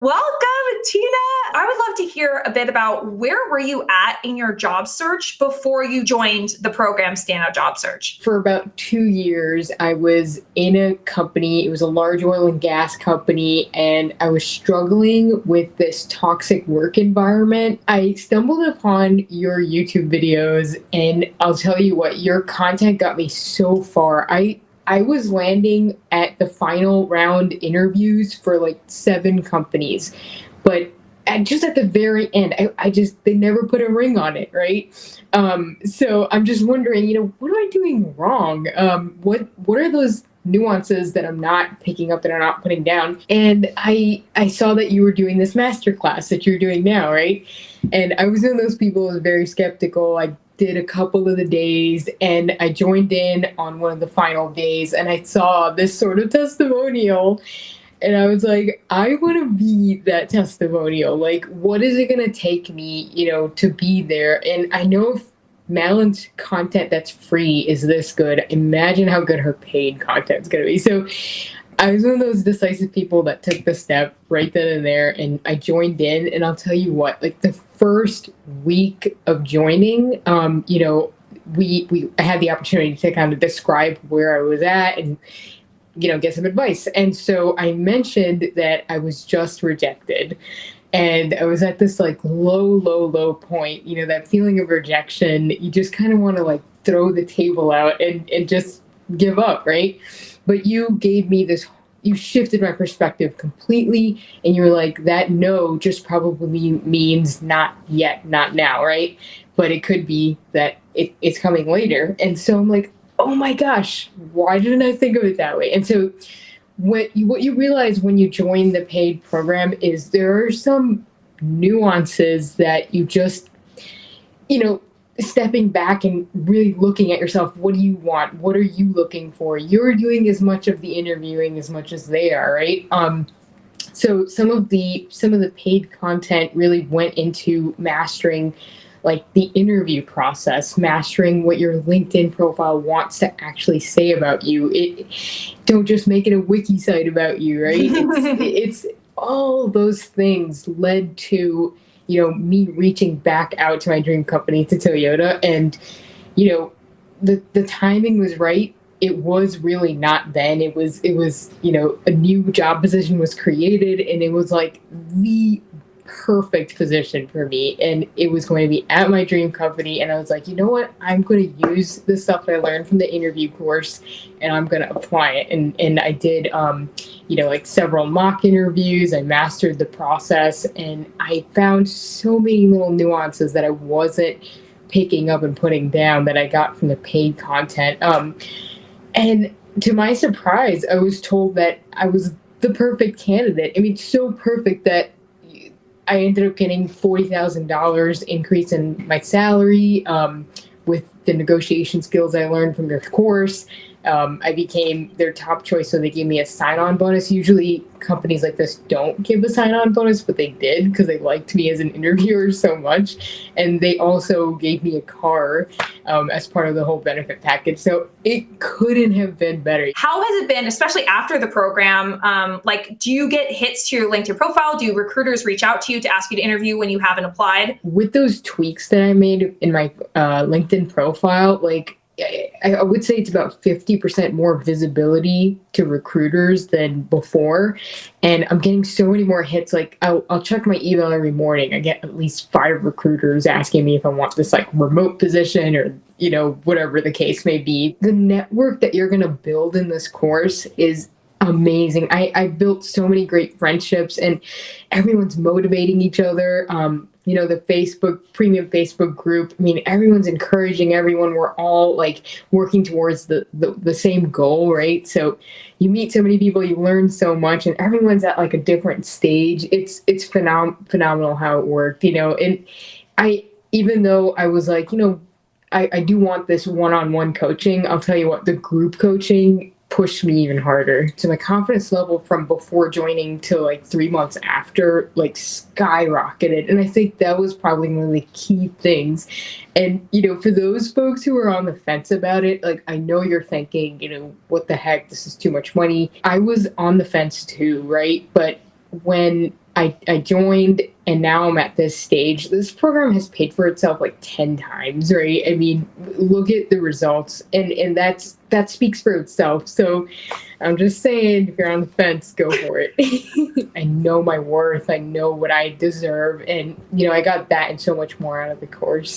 Welcome, Tina. I would love to hear a bit about where were you at in your job search before you joined the program Standout Job Search? For about 2 years, I was in a company. It was a large oil and gas company, and I was struggling with this toxic work environment. I stumbled upon your YouTube videos, and I'll tell you what, your content got me so far. I was landing at the final round interviews for like 7 companies, but just at the very end, they never put a ring on it, right? So I'm just wondering, what am I doing wrong? What are those nuances that I'm not picking up, that I'm not putting down? And I saw that you were doing this masterclass that you're doing now, right? And I was one of those people who was very skeptical. I did a couple of the days, and I joined in on one of the final days, and I saw this sort of testimonial, and I was like, I want to be that testimonial. Like, what is it going to take me, to be there? And I know if Madeline's content that's free is this good, imagine how good her paid content is going to be. So I was one of those decisive people that took the step right then and there, and I joined in. And I'll tell you what, like the first week of joining, I had the opportunity to kind of describe where I was at and get some advice. And so I mentioned that I was just rejected, and I was at this like low point. That feeling of rejection. You just kind of want to like throw the table out and just give up, right? But you gave me this, you shifted my perspective completely, and you were like, that no just probably means not yet, not now, right? But it could be that it's coming later. And so I'm like, oh my gosh, why didn't I think of it that way? And so what you realize when you join the paid program is there are some nuances that you just, stepping back and really looking at yourself. What do you want? What are you looking for? You're doing as much of the interviewing as much as they are, right? So some of the paid content really went into mastering like the interview process, mastering what your LinkedIn profile wants to actually say about you. Don't just make it a wiki site about you, right? It's all those things led to me reaching back out to my dream company, to Toyota. And the timing was right. It was really not then. It was a new job position was created, and it was like the perfect position for me, and it was going to be at my dream company. And I was like, you know what, I'm going to use the stuff that I learned from the interview course, and I'm going to apply it. And I did like several mock interviews. I mastered the process, and I found so many little nuances that I wasn't picking up and putting down that I got from the paid content. And to my surprise, I was told that I was the perfect candidate. I mean, so perfect that I ended up getting $40,000 increase in my salary with the negotiation skills I learned from your course. I became their top choice, so they gave me a sign-on bonus. Usually companies like this don't give a sign-on bonus, but they did because they liked me as an interviewer so much. And they also gave me a car as part of the whole benefit package. So it couldn't have been better. How has it been, especially after the program? Do you get hits to your LinkedIn profile? Do recruiters reach out to you to ask you to interview when you haven't applied? With those tweaks that I made in my LinkedIn profile, I would say it's about 50% more visibility to recruiters than before. And I'm getting so many more hits. Like I'll check my email every morning. I get at least 5 recruiters asking me if I want this like remote position or, whatever the case may be. The network that you're going to build in this course is amazing. I built so many great friendships, and everyone's motivating each other. The premium Facebook group. I mean, everyone's encouraging everyone. We're all like working towards the same goal, right? So you meet so many people, you learn so much, and everyone's at like a different stage. It's phenomenal how it worked, and even though I was like, I do want this one-on-one coaching, I'll tell you what, the group coaching pushed me even harder. So my confidence level from before joining to like 3 months after like skyrocketed. And I think that was probably one of the key things. And, for those folks who are on the fence about it, like I know you're thinking, what the heck, this is too much money. I was on the fence too, right? But when I joined, and now I'm at this stage. This program has paid for itself like 10 times, right? I mean, look at the results, and that speaks for itself. So I'm just saying, if you're on the fence, go for it. I know my worth. I know what I deserve, and I got that and so much more out of the course.